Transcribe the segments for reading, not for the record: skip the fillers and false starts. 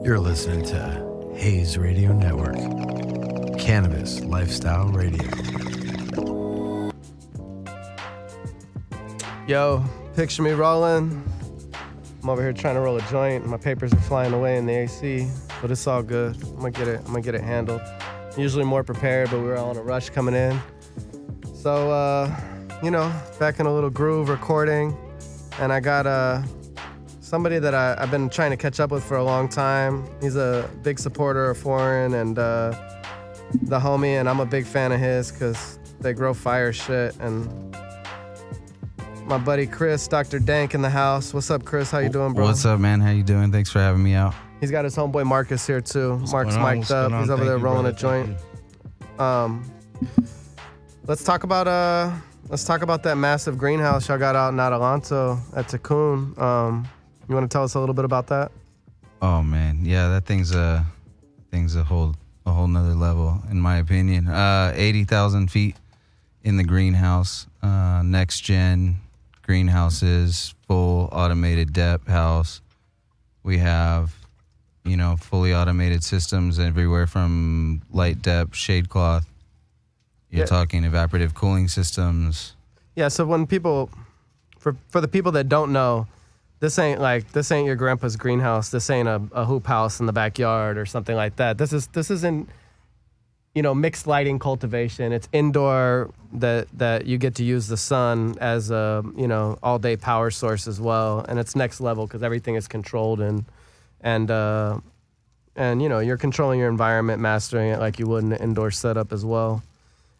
You're listening to Hayes Radio Network, Cannabis Lifestyle Radio. Yo, picture me rolling. I'm over here trying to roll a joint. My papers are flying away in the AC, but it's all good. I'm gonna get it handled. I'm usually more prepared, but we were all in a rush coming in. So, back in a little groove recording, and I got somebody that I've been trying to catch up with for a long time. He's a big supporter of Foreign and the homie, and I'm a big fan of his because they grow fire shit. And my buddy Chris, Dr. Dank in the house. What's up, Chris? How you doing, bro? What's up, man? How you doing? Thanks for having me out. He's got his homeboy Marcus here too. Mark's mic'd up. He's over there rolling a joint. Let's talk about that massive greenhouse y'all got out in Adelanto at Tikun. You want to tell us a little bit about that? Oh man, yeah, that thing's a whole nother level in my opinion. 80,000 feet in the greenhouse. Next gen greenhouses, full automated depth house. We have, fully automated systems everywhere from light depth, shade cloth. You're talking evaporative cooling systems. Yeah, so when people, for the people that don't know, this ain't your grandpa's greenhouse. This ain't a hoop house in the backyard or something like that. This is in, mixed lighting cultivation. It's indoor that you get to use the sun as a, all day power source as well. And it's next level because everything is controlled and you're controlling your environment, mastering it like you would in an indoor setup as well.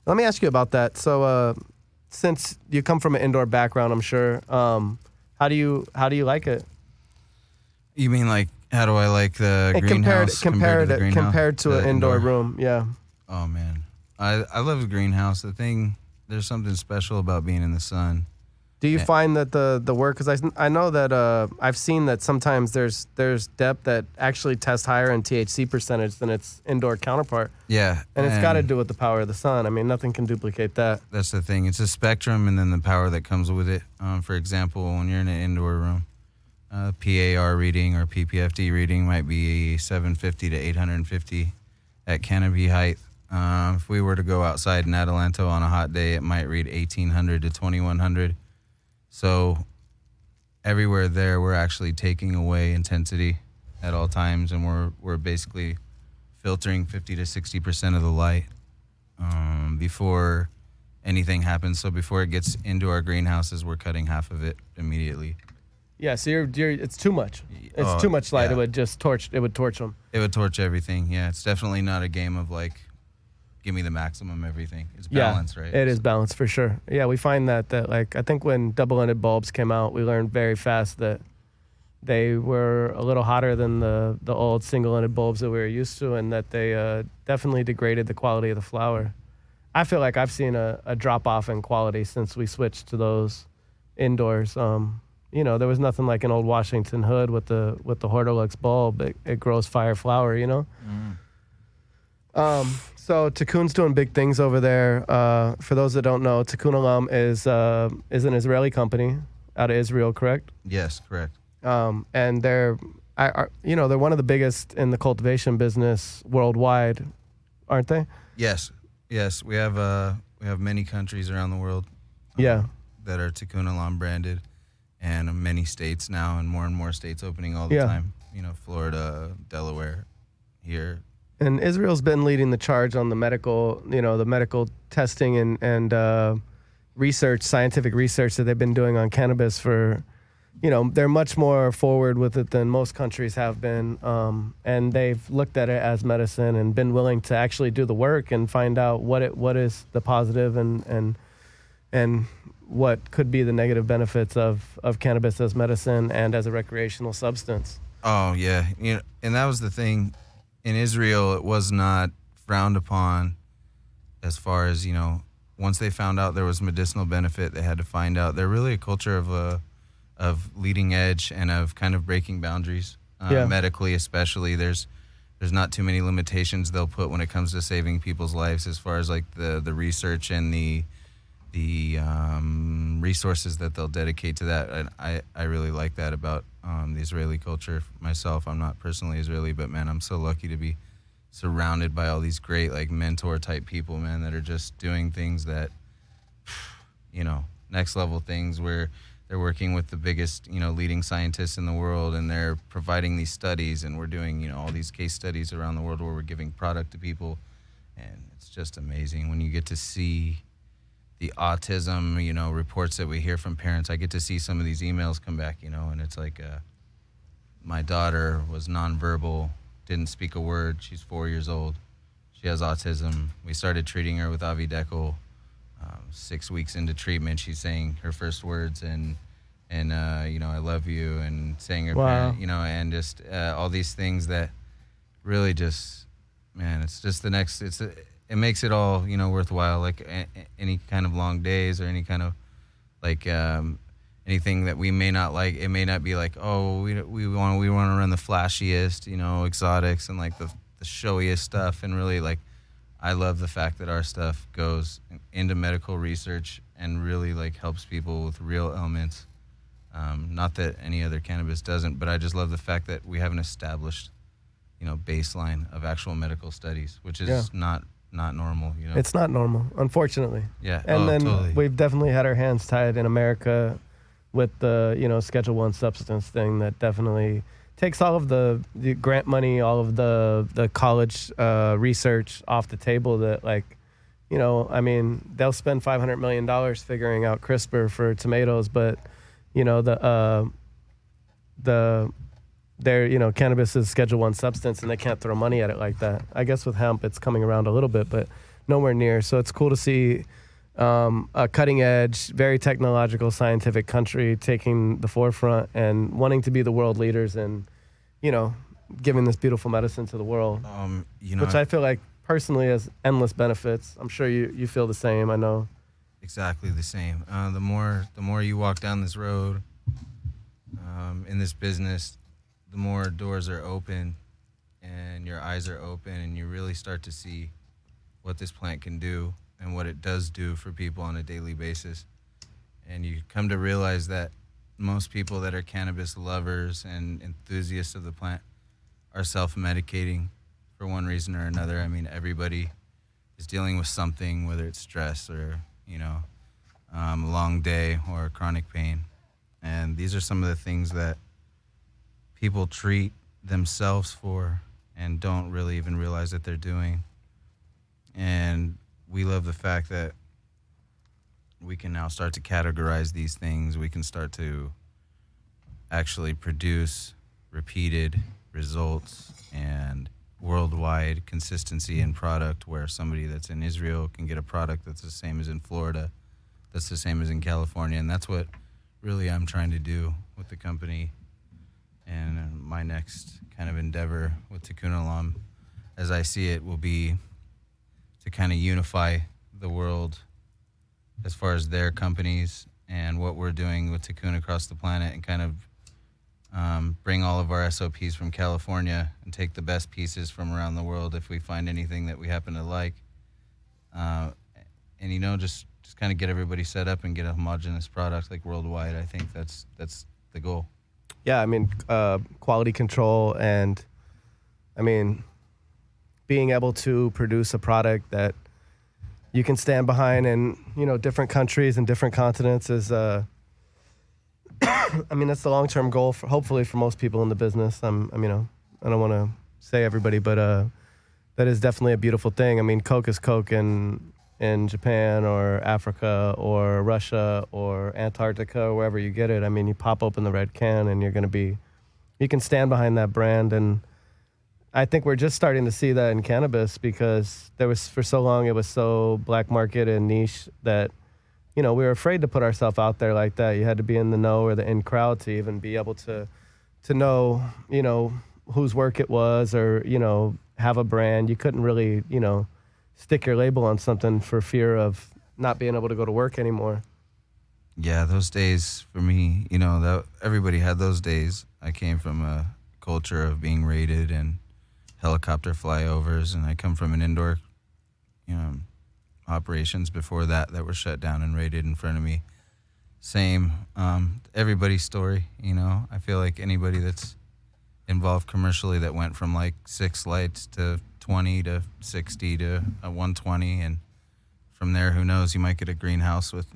Let me ask you about that. So, since you come from an indoor background, I'm sure, how do you like it? You mean like how do I like the greenhouse compared to an indoor room? Yeah. Oh man, I love the greenhouse. There's something special about being in the sun. Do you find that the work? Because I know that I've seen that sometimes there's depth that actually tests higher in THC percentage than its indoor counterpart. Yeah, and it's got to do with the power of the sun. I mean, nothing can duplicate that. That's the thing. It's a spectrum, and then the power that comes with it. For example, when you're in an indoor room, PAR reading or PPFD reading might be 750 to 850 at canopy height. If we were to go outside in Adelanto on a hot day, it might read 1800 to 2100. So everywhere there, we're actually taking away intensity at all times, and we're basically filtering 50 to 60% of the light before anything happens. So before it gets into our greenhouses, we're cutting half of it immediately. Yeah, so it's too much. It's too much light. Yeah. It would just torch. It would torch them. It would torch everything. Yeah, it's definitely not a game of like, give me the maximum everything. It's balance, right? It is balance for sure. Yeah, we find that like I think when double-ended bulbs came out, we learned very fast that they were a little hotter than the old single-ended bulbs that we were used to, and that they definitely degraded the quality of the flower. I feel like I've seen a drop-off in quality since we switched to those indoors. There was nothing like an old Washington hood with the Hortolux bulb. It grows fire flower, So Tikun's doing big things over there. For those that don't know, Tikun Olam is an Israeli company out of Israel, correct? Yes, correct. And they're one of the biggest in the cultivation business worldwide, aren't they? Yes. We have many countries around the world. That are Tikun Olam branded, and many states now, and more states opening all the time. Florida, Delaware, here. And Israel's been leading the charge on the medical testing and research, scientific research that they've been doing on cannabis for, they're much more forward with it than most countries have been. And they've looked at it as medicine and been willing to actually do the work and find out what is the positive and what could be the negative benefits of cannabis as medicine and as a recreational substance. Oh yeah, and that was the thing. In Israel, it was not frowned upon as far as, once they found out there was medicinal benefit, they had to find out. They're really a culture of leading edge and of kind of breaking boundaries, medically especially. There's not too many limitations they'll put when it comes to saving people's lives as far as like the research and the resources that they'll dedicate to that. And I really like that about the Israeli culture. Myself, I'm not personally Israeli, but man, I'm so lucky to be surrounded by all these great like mentor type people, man, that are just doing things that, next level things where they're working with the biggest, leading scientists in the world, and they're providing these studies, and we're doing, all these case studies around the world where we're giving product to people, and it's just amazing when you get to see the autism, reports that we hear from parents. I get to see some of these emails come back, and it's like, my daughter was nonverbal, didn't speak a word. She's 4 years old. She has autism. We started treating her with Avidecal. 6 weeks into treatment, she's saying her first words and I love you, and saying her parent, and just all these things that really just, man, it's just the next, it makes it all, worthwhile. Like any kind of long days or any kind of like anything that we may not like, it may not be like, oh, we want to run the flashiest, exotics and like the showiest stuff, and really like I love the fact that our stuff goes into medical research and really like helps people with real ailments. Not that any other cannabis doesn't, but I just love the fact that we have an established, baseline of actual medical studies, which is not normal. It's not normal, unfortunately. Yeah, and then totally. We've definitely had our hands tied in America with the Schedule 1 substance thing that definitely takes all of the grant money, all of the college research off the table. That they'll spend $500 million figuring out CRISPR for tomatoes, but cannabis is Schedule 1 substance, and they can't throw money at it like that. I guess with hemp, it's coming around a little bit, but nowhere near. So it's cool to see a cutting edge, very technological, scientific country taking the forefront and wanting to be the world leaders and, giving this beautiful medicine to the world. Which I feel like personally has endless benefits. I'm sure you feel the same. I know. Exactly the same. The more you walk down this road, in this business, the more doors are open and your eyes are open, and you really start to see what this plant can do and what it does do for people on a daily basis. And you come to realize that most people that are cannabis lovers and enthusiasts of the plant are self-medicating for one reason or another. I mean, everybody is dealing with something, whether it's stress or, a long day or chronic pain. And these are some of the things that people treat themselves for and don't really even realize that they're doing. And we love the fact that we can now start to categorize these things. We can start to actually produce repeated results and worldwide consistency in product, where somebody that's in Israel can get a product that's the same as in Florida, that's the same as in California. And that's what really I'm trying to do with the company. And my next kind of endeavor with Tikun Olam, as I see it, will be to kind of unify the world as far as their companies and what we're doing with Tikun across the planet, and kind of bring all of our SOPs from California and take the best pieces from around the world if we find anything that we happen to like. And just kind of get everybody set up and get a homogenous product like worldwide. I think that's the goal. Yeah, I mean, quality control and, being able to produce a product that you can stand behind in, different countries and different continents is, that's the long-term goal hopefully for most people in the business. I don't want to say everybody, but that is definitely a beautiful thing. I mean, Coke is Coke in Japan or Africa or Russia or Antarctica or wherever you get it. I mean, you pop open the red can and you can stand behind that brand. And I think we're just starting to see that in cannabis, because for so long it was so black market and niche that, we were afraid to put ourselves out there like that. You had to be in the know or the in crowd to even be able to know, whose work it was, or, have a brand. You couldn't really, stick your label on something for fear of not being able to go to work anymore. Yeah, those days for me, that everybody had those days. I came from a culture of being raided and helicopter flyovers, and I come from an indoor, operations before that were shut down and raided in front of me. same. Everybody's story, you know. I feel like anybody that's involved commercially that went from like 6 lights to 20 to 60 to 120, and from there, who knows, you might get a greenhouse with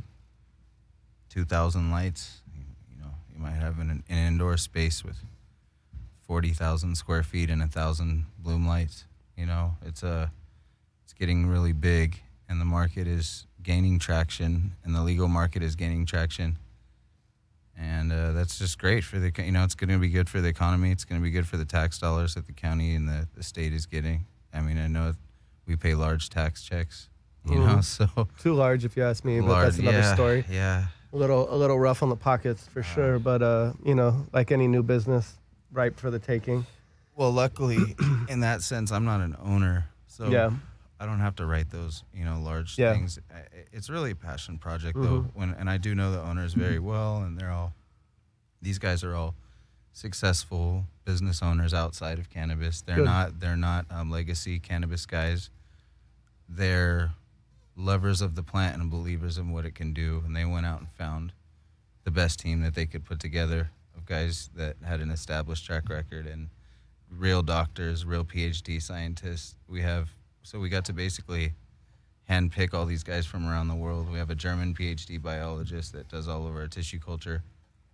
2,000 lights. You know, you might have an indoor space with 40,000 square feet and 1,000 bloom lights. You know, it's getting really big, and the market is gaining traction, and the legal market is gaining traction. And that's just great for the, you know, it's going to be good for the economy. It's going to be good for the tax dollars that the county and the state is getting. I mean, I know we pay large tax checks, you know, so. Too large if you ask me, but that's another story. Yeah. A little rough on the pockets for sure, but you know, like any new business, ripe for the taking. Well, luckily, in that sense, I'm not an owner, so Yeah. I don't have to write those, you know, large Yeah. things. It's really a passion project, though. And I do know the owners very well, and these guys are all successful business owners outside of cannabis. They're not legacy cannabis guys. They're lovers of the plant and believers in what it can do. And they went out and found the best team that they could put together of guys that had an established track record and real doctors, real PhD scientists. So we got to basically handpick all these guys from around the world. We have a German PhD biologist that does all of our tissue culture.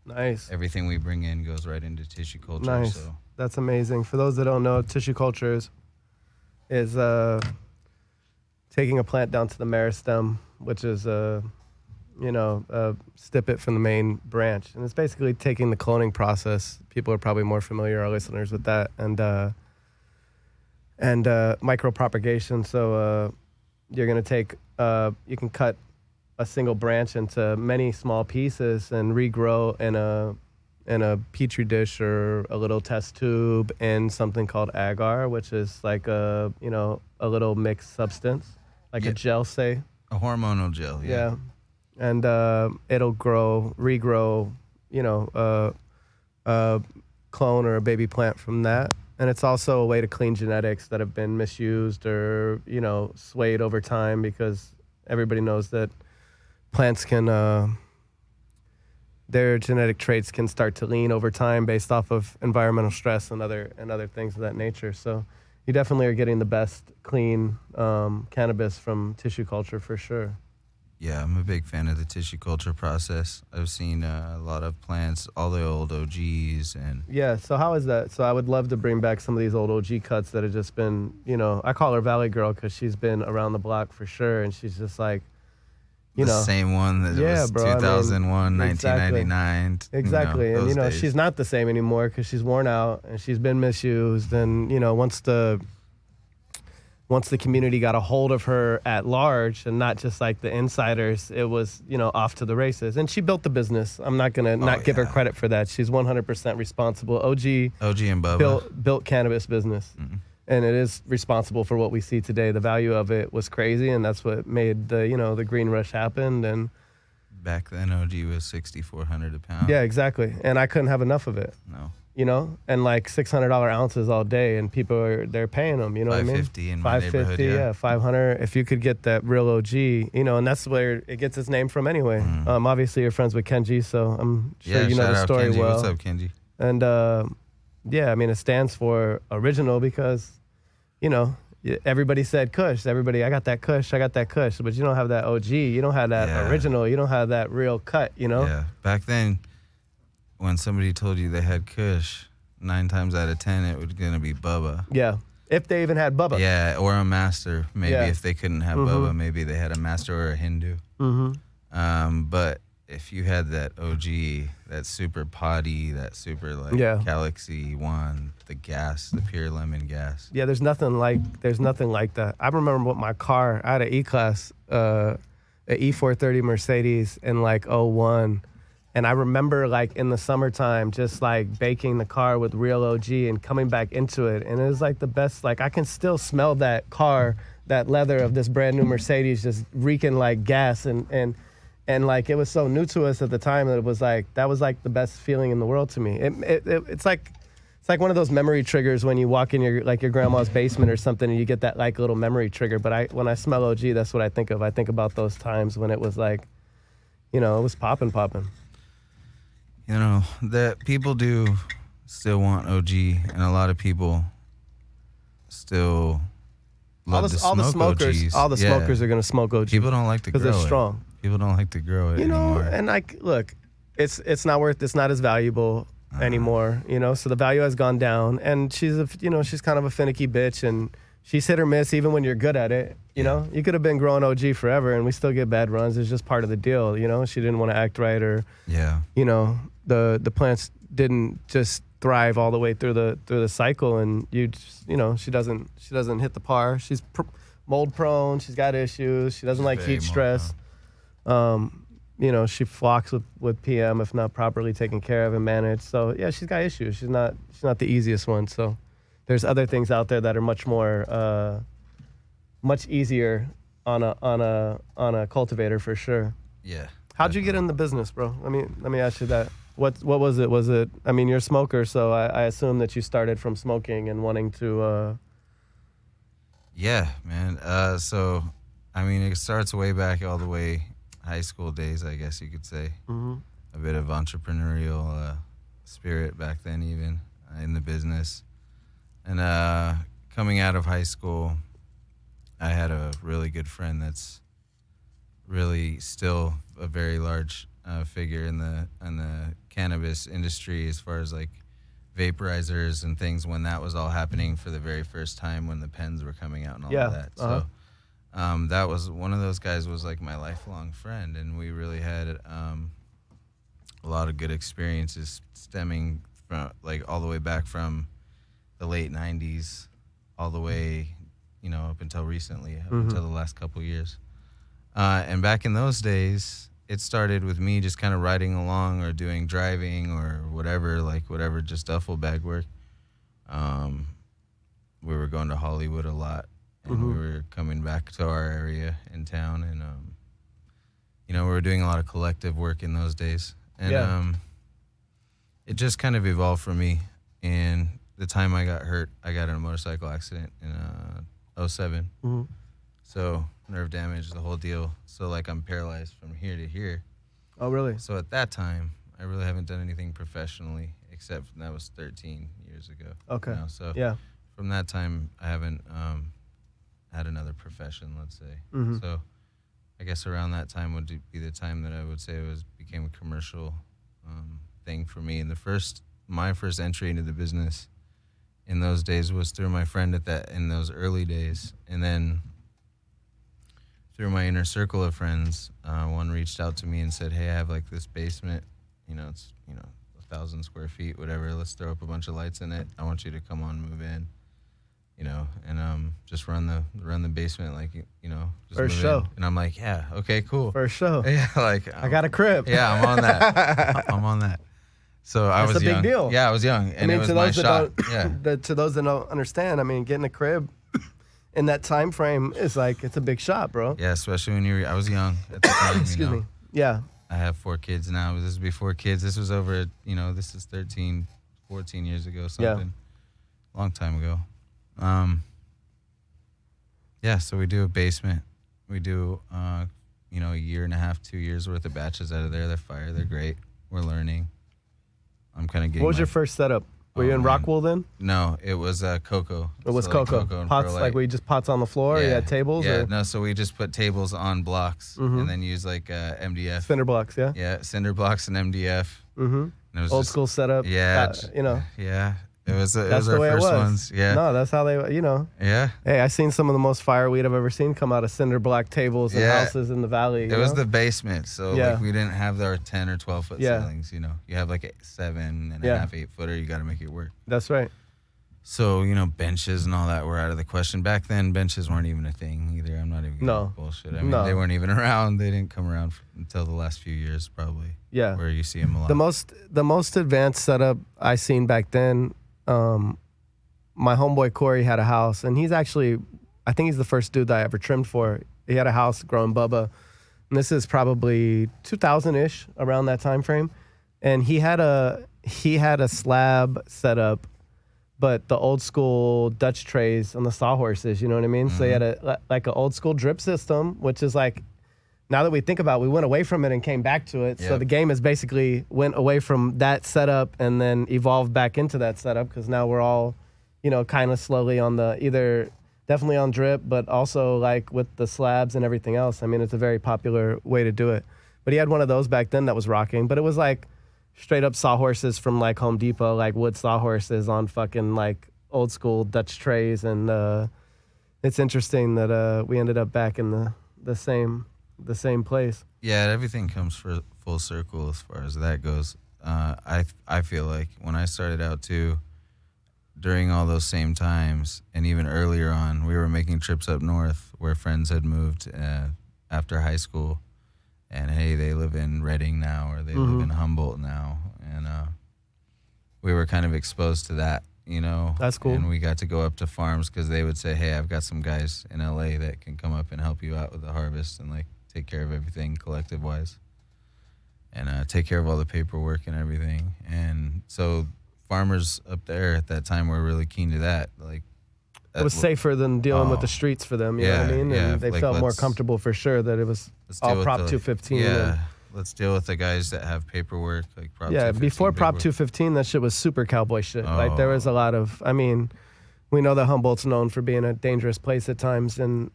Nice. Everything we bring in goes right into tissue culture. Nice. So That's amazing. For those that don't know, tissue culture is taking a plant down to the meristem, which is stip it from the main branch, and it's basically taking the cloning process. People are probably more familiar, our listeners, with that, and micropropagation. So you're going to take, you can cut a single branch into many small pieces and regrow in a petri dish or a little test tube in something called agar, which is like a little mixed substance, like a gel, say. a hormonal gel. Yeah. And it'll regrow, a clone or a baby plant from that. And it's also a way to clean genetics that have been misused or, swayed over time, because everybody knows that plants can, their genetic traits can start to lean over time based off of environmental stress and other things of that nature. So you definitely are getting the best clean cannabis from tissue culture for sure. Yeah, I'm a big fan of the tissue culture process. I've seen a lot of plants, all the old OGs, and Yeah, so how is that? So I would love to bring back some of these old OG cuts that have just been, I call her Valley Girl because she's been around the block for sure, and she's just like, the same one that was bro, 2001, exactly. 1999. Exactly, those and days. she's not the same anymore because she's worn out and she's been misused, and once the community got a hold of her at large and not just like the insiders, it was, off to the races. And she built the business. I'm not going to give her credit for that. She's 100% responsible. OG and Bubba built cannabis business. Mm-hmm. And it is responsible for what we see today. The value of it was crazy, and that's what made the green rush happen. And back then, OG was $6,400 a pound. Yeah, exactly. And I couldn't have enough of it. No. And like $600 ounces all day, and people they're paying them, you know what I mean? $550 in my neighborhood, yeah, 500. If you could get that real OG, and that's where it gets its name from anyway. Obviously you're friends with Kenji, so I'm sure you know the story Kenji. well. What's up, Kenji? And it stands for original because, everybody said Kush. Everybody, I got that Kush, but you don't have that OG. You don't have that original. You don't have that real cut, Yeah. Back then, when somebody told you they had Kush, 9 times out of 10, it was going to be Bubba. Yeah. If they even had Bubba. Yeah, or a master. Maybe if they couldn't have Mm-hmm. Bubba, maybe they had a master or a Hindu. Mm-hmm. But if you had that OG, that super potty, that super Galaxy One, the gas, the pure lemon gas. Yeah, there's nothing like that. I remember with my car, I had an E-Class, an E430 Mercedes in like 01. And I remember like in the summertime, just like baking the car with real OG and coming back into it. And it was like the best, like I can still smell that car, that leather of this brand new Mercedes just reeking like gas. And like it was so new to us at the time that that was like the best feeling in the world to me. It's like one of those memory triggers when you walk in your grandma's basement or something and you get that like little memory trigger. But when I smell OG, that's what I think of. I think about those times when it was like, you know, it was popping. You know, that people do still want OG, and a lot of people still love to all the smoke smokers, OGs. all the Yeah. smokers are gonna smoke OG People don't like to grow because it's it. strong. People don't like to grow it You know, anymore. and like, look, it's not as valuable anymore. You know, so the value has gone down, and she's kind of a finicky bitch, and she's hit or miss even when you're good at it. You know, you could have been growing OG forever, and we still get bad runs. It's just part of the deal. You know, she didn't want to act right, or you know, the plants didn't just thrive all the way through the cycle, and you know, she doesn't hit the par. She's mold prone. She's got issues. She doesn't like heat stress. You know, she flocks with PM if not properly taken care of and managed. So yeah, she's got issues. She's not the easiest one. So there's other things out there that are much more much easier on a cultivator for sure. Yeah. How'd you get in the business, bro? Let me ask you that. What was it? Was it? I mean, you're a smoker, so I assume that you started from smoking and wanting to. Yeah, man. So, I mean, it starts way back, all the way high school days, I guess you could say. Mm-hmm. A bit of entrepreneurial spirit back then, even in the business. And coming out of high school, I had a really good friend that's really still a very large figure in the cannabis industry, as far as like vaporizers and things, when that was all happening for the very first time, when the pens were coming out and all of that. So that was one of those guys, was like my lifelong friend, and we really had a lot of good experiences stemming from like all the way back from the late 90s all the way, you know, up until recently, up until the last couple of years. And back in those days, it started with me just kind of riding along or doing driving or whatever, just duffel bag work. We were going to Hollywood a lot, and we were coming back to our area in town, and you know, we were doing a lot of collective work in those days, and it just kind of evolved for me. And the time I got hurt, I got in a motorcycle accident in 2007. So nerve damage, the whole deal. So like I'm paralyzed from here to here. Oh, really? So at that time, I really haven't done anything professionally, except that was 13 years ago. Okay. You know? So yeah. From that time, I haven't had another profession, let's say. So I guess around that time would be the time that I would say became a commercial thing for me. And my first entry into the business in those days was through my friend in those early days, and then through my inner circle of friends, one reached out to me and said, "Hey, I have like this basement, you know, it's 1,000 square feet, whatever. Let's throw up a bunch of lights in it. I want you to come on, move in, you know, and just run the basement, like, you know, just First move show." in." And I'm like, "Yeah, okay, cool. First show. Yeah, like I got a crib. Yeah, I'm on that. I'm on that." So I was young. That's a big deal. Yeah, I was young, and it was my shot. Yeah. To those that don't understand, I mean, getting a crib in that time frame is like, it's a big shot, bro. Yeah, especially when I was young at the time. Excuse me. Yeah. I have 4 kids now. This is before kids. This was over, you know, this is 13, 14 years ago, something. Yeah. Long time ago. Yeah, so we do a basement. We do, you know, a year and a half, 2 years worth of batches out of there. They're fire. They're great. We're learning. I'm kind of getting. What was your first setup? Were you in Rockwool then? No, it was cocoa. It was cocoa. Pots, like we just pots on the floor? Yeah. You had tables? Yeah, or? No, so we just put tables on blocks and then use like MDF. Cinder blocks, yeah? Yeah, cinder blocks and MDF. Mm-hmm. And it was old school setup. Yeah. You know. Yeah. It was our the way first it was. ones. Yeah. No, that's how they, you know. Yeah. Hey, I seen some of the most fire weed I've ever seen come out of cinder block tables and houses in the valley. It was the basement, so like we didn't have our 10 or 12 foot ceilings, you know. You have like a 7.5, 8 footer, you got to make it work. That's right. So, you know, benches and all that were out of the question. Back then, benches weren't even a thing either. I'm not even gonna bullshit. I mean, they weren't even around. They didn't come around until the last few years, probably. Yeah. Where you see them a lot. The most advanced setup I seen back then, my homeboy Corey had a house, and he's actually, I think he's the first dude that I ever trimmed for. He had a house growing Bubba, and this is probably 2000-ish, around that time frame. And he had a slab set up, but the old school Dutch trays on the sawhorses, you know what I mean? So he had like an old school drip system, which is like now that we think about it, we went away from it and came back to it. So Yep. the game has basically went away from that setup and then evolved back into that setup because now we're all, kind of slowly on the either definitely on drip, but also like with the slabs and everything else. I mean, it's a very popular way to do it. But he had one of those back then that was rocking, but it was like straight up sawhorses from like Home Depot, like wood sawhorses on fucking like old school Dutch trays. And it's interesting that we ended up back in the same place. Yeah, everything comes for full circle as far as that goes. I feel like when I started out too, during all those same times and even earlier on, we were making trips up north where friends had moved after high school, and hey, they live in Reading now or they live in Humboldt now, and we were kind of exposed to that. That's cool. And we got to go up to farms because they would say, hey, I've got some guys in LA that can come up and help you out with the harvest and like take care of everything collective wise and take care of all the paperwork and everything. And so farmers up there at that time were really keen to that. Like, it was safer than dealing with the streets for them, you know what I mean? Yeah, And they like, felt more comfortable for sure that it was all Prop 215. Yeah, let's deal with the guys that have paperwork, like Prop 215. Yeah, before Prop 215, that shit was super cowboy shit. Like, there was a lot of, I mean, we know that Humboldt's known for being a dangerous place at times, and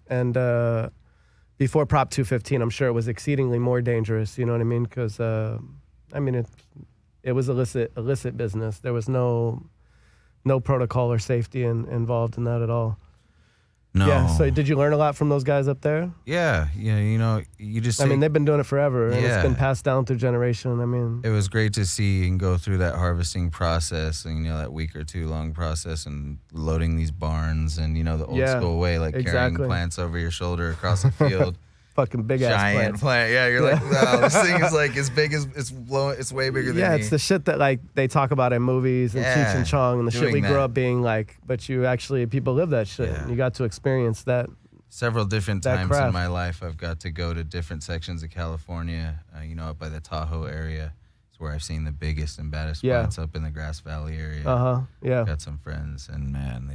before Prop 215, I'm sure it was exceedingly more dangerous, you know what I mean? Because, I mean, it was illicit business. There was no protocol or safety involved in that at all. No. Yeah, so did you learn a lot from those guys up there? Yeah, you just. I mean, they've been doing it forever, and it's been passed down through generation. I mean, it was great to see and go through that harvesting process, and that week or two long process, and loading these barns, and the old school way, like carrying plants over your shoulder across the field. Fucking big ass giant plant. Yeah, you're like, wow, this thing is like as big as it's way bigger than me. Yeah, it's the shit that like they talk about in movies and Cheech and Chong and the shit we grew up being like, but people live that shit. Yeah. And you got to experience that. Several different times craft. in my life, I've got to go to different sections of California, up by the Tahoe area. It's where I've seen the biggest and baddest plants up in the Grass Valley area. Yeah. Got some friends, and man,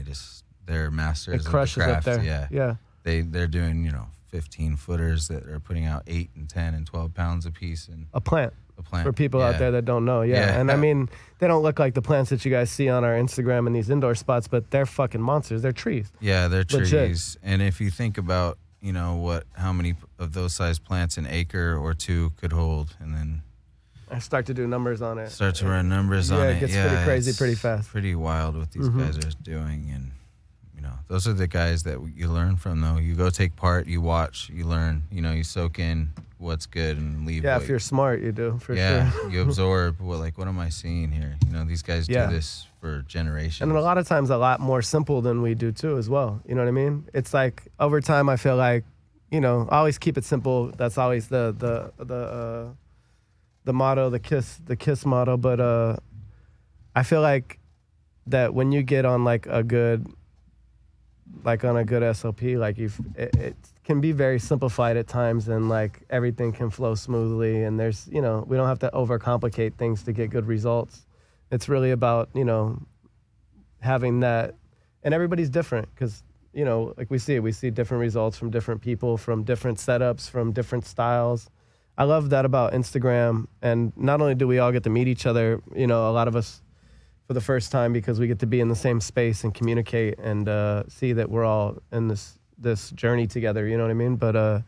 they're masters of the crushes craft. up there. Yeah. They're doing, 15 footers that are putting out 8 and 10 and 12 pounds a piece. And a plant for people out there that don't know. Yeah. And I mean, they don't look like the plants that you guys see on our Instagram and these indoor spots, but they're fucking monsters. They're trees. Yeah, they're trees. Legit. And if you think about, how many of those size plants an acre or two could hold, and then I start to do numbers on it. Start to run numbers on it. It gets pretty crazy pretty fast. Pretty wild what these guys are doing. And those are the guys that you learn from, though. You go take part, you watch, you learn, you soak in what's good and leave. Yeah, if you're smart, you do, for sure. You absorb, what am I seeing here? These guys do this for generations. And a lot of times a lot more simple than we do, too, as well. You know what I mean? It's like, over time, I feel like, I always keep it simple. That's always the motto, the kiss motto. But I feel like that when you get on, like, a good SLP, like it can be very simplified at times, and like everything can flow smoothly, and there's we don't have to overcomplicate things to get good results. It's really about having that, and everybody's different because like we see different results from different people, from different setups, from different styles. I love that about Instagram, and not only do we all get to meet each other, a lot of us for the first time, because we get to be in the same space and communicate and see that we're all in this journey together, you know what I mean? But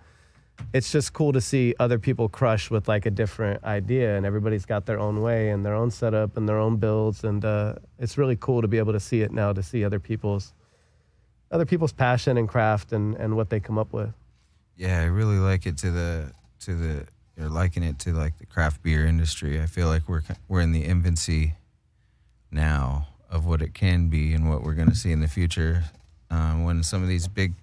it's just cool to see other people crush with like a different idea, and everybody's got their own way and their own setup and their own builds, and it's really cool to be able to see it now, to see other people's passion and craft and what they come up with. Yeah, I really like it you're liking it to like the craft beer industry. I feel like we're in the infancy now of what it can be and what we're going to see in the future when some of these big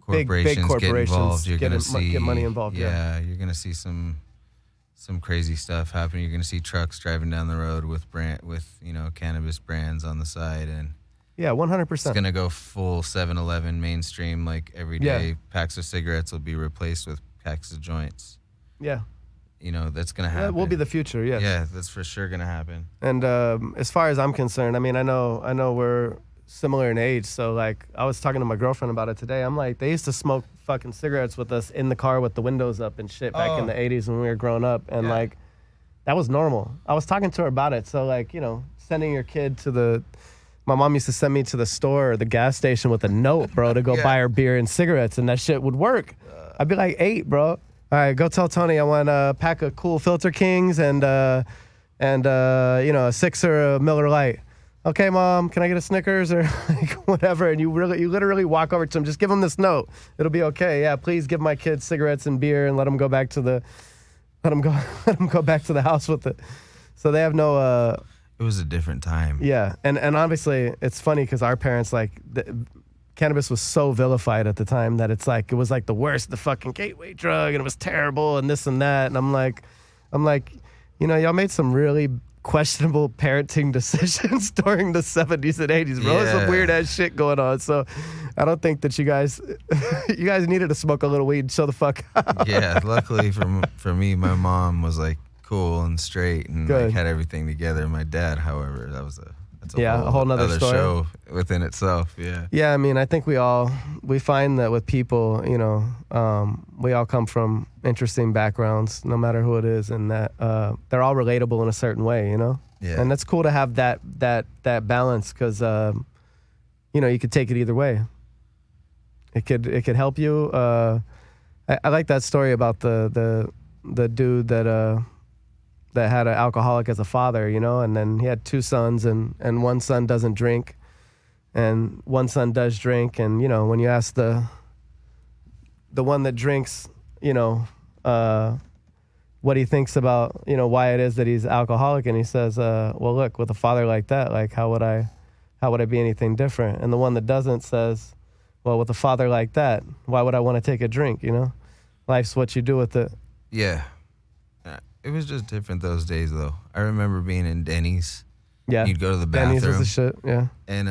corporations get involved. You're going to see get money involved. Yeah, you're going to see some crazy stuff happen. You're going to see trucks driving down the road with cannabis brands on the side, and 100%. It's going to go full 7-Eleven mainstream. Like every day, packs of cigarettes will be replaced with packs of joints. Yeah. That's going to happen. That will be the future, yes. Yeah, that's for sure going to happen. And as far as I'm concerned, I mean, I know we're similar in age. So, like, I was talking to my girlfriend about it today. I'm like, they used to smoke fucking cigarettes with us in the car with the windows up and shit back in the 80s when we were growing up. And like, that was normal. I was talking to her about it. So like, sending your kid to my mom used to send me to the store or the gas station with a note, bro, to go buy her beer and cigarettes, and that shit would work. I'd be like 8, bro. All right, go tell Tony I want a pack of cool Filter Kings and a sixer of Miller Lite. Okay, Mom, can I get a Snickers or like whatever? And you literally walk over to him, just give him this note. It'll be okay. Yeah, please give my kids cigarettes and beer and let them go back to the house with it. So they have no. It was a different time. Yeah, and obviously it's funny because our parents cannabis was so vilified at the time that it was like the worst, the fucking gateway drug, and it was terrible and this and that. And I'm like, y'all made some really questionable parenting decisions during the 70s and 80s, bro. There's some weird ass shit going on. So I don't think that you guys needed to smoke a little weed and chill the fuck out. Yeah, luckily for me, my mom was like cool and straight and like had everything together. My dad, however, that's a whole nother story. Show within itself. Yeah, I mean, I think we find that with people, we all come from interesting backgrounds, no matter who it is, and that they're all relatable in a certain way, Yeah. And it's cool to have that balance because you could take it either way. It could help you. I like that story about the dude that had an alcoholic as a father, and then he had 2 sons, and one son doesn't drink, and one son does drink, and when you ask the one that drinks, what he thinks about, why it is that he's alcoholic, and he says, well, look, with a father like that, like how would I be anything different? And the one that doesn't says, well, with a father like that, why would I want to take a drink? Life's what you do with it. Yeah. It was just different those days, though. I remember being in Denny's. Yeah. You'd go to the bathroom. Denny's was the shit, yeah. And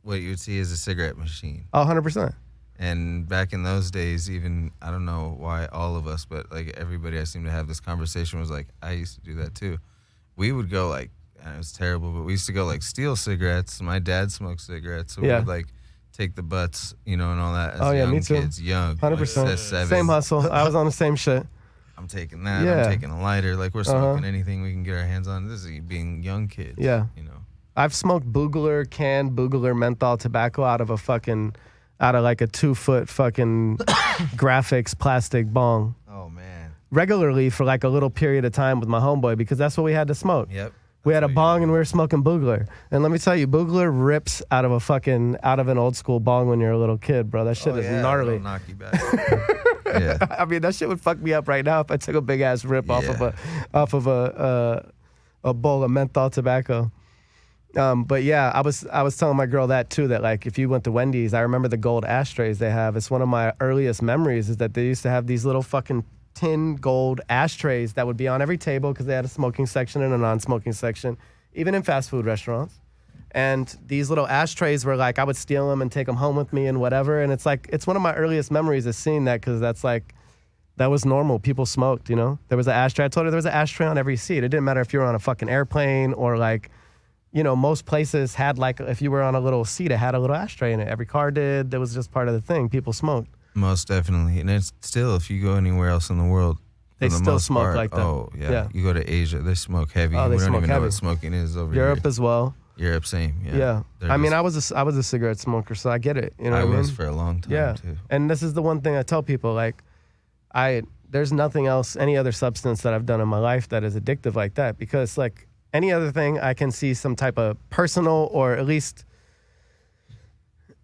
what you'd see is a cigarette machine. Oh, 100%. And back in those days, even, I don't know why all of us, but like everybody I seem to have this conversation was like, I used to do that too. We would go like, and it was terrible, but we used to go like steal cigarettes. My dad smoked cigarettes. So we would like take the butts, and all that as young me too. kids, young. 100%. Like 7. Same hustle. I was on the same shit. I'm taking that. I'm taking a lighter. Like we're smoking anything we can get our hands on. This is being young kids. Yeah. I've smoked canned Boogler menthol tobacco out of like a 2-foot fucking graphics plastic bong. Oh man. Regularly for like a little period of time with my homeboy because that's what we had to smoke. Yep. We had a bong and we were smoking Boogler. And let me tell you, Boogler rips out of an old school bong when you're a little kid, bro. That shit is gnarly. It'll knock you back. Yeah. I mean, that shit would fuck me up right now if I took a big ass rip off of a bowl of menthol tobacco. But yeah, I was telling my girl that too, that like if you went to Wendy's, I remember the gold ashtrays they have. It's one of my earliest memories is that they used to have these little fucking tin gold ashtrays that would be on every table because they had a smoking section and a non-smoking section, even in fast food restaurants. And these little ashtrays were like, I would steal them and take them home with me and whatever. And it's like, it's one of my earliest memories of seeing that because that's like, that was normal. People smoked, There was an ashtray. I told her there was an ashtray on every seat. It didn't matter if you were on a fucking airplane or like, most places had like, if you were on a little seat, it had a little ashtray in it. Every car did. That was just part of the thing. People smoked. Most definitely. And it's still, if you go anywhere else in the world, they still smoke like that. Oh, yeah. You go to Asia, they smoke heavy. Oh, we don't even know heavy. what smoking is over here. Europe as well. Europe, same. Yeah. I mean, I was a cigarette smoker, so I get it. I was for a long time, too. And this is the one thing I tell people, like, there's nothing else, any other substance that I've done in my life that is addictive like that. Because, like, any other thing, I can see some type of personal or at least,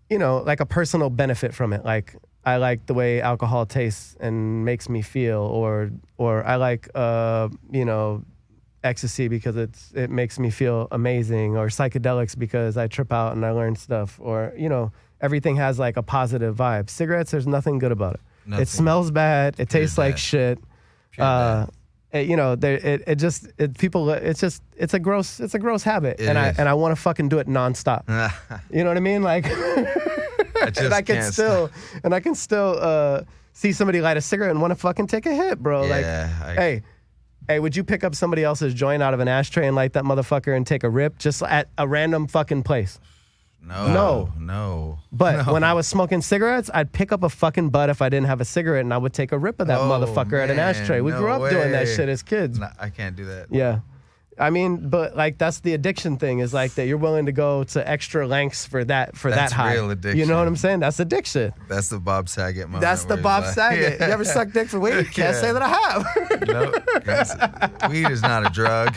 like a personal benefit from it. Like, I like the way alcohol tastes and makes me feel, or I like, ecstasy because it makes me feel amazing, or psychedelics because I trip out and I learn stuff, or, everything has like a positive vibe. Cigarettes, there's nothing good about it. Nothing. It smells bad. It tastes like shit. It's a gross habit. And I want to fucking do it nonstop. You know what I mean? Like, I can still see somebody light a cigarette and want to fucking take a hit, bro. Yeah, Hey, would you pick up somebody else's joint out of an ashtray and light that motherfucker and take a rip just at a random fucking place? No. But No. when I was smoking cigarettes, I'd pick up a fucking butt if I didn't have a cigarette, and I would take a rip of that motherfucker at an man, ashtray. We no grew up doing that way. shit as kids. No, I can't do that. Yeah. I mean, but like that's the addiction thing is like that you're willing to go to extra lengths for that That's high. real addiction. You know what I'm saying? That's addiction. That's the Bob Saget moment. That's the where he's Bob like- Saget. You ever suck dick for weed? Can't say that I have. No, weed is not a drug.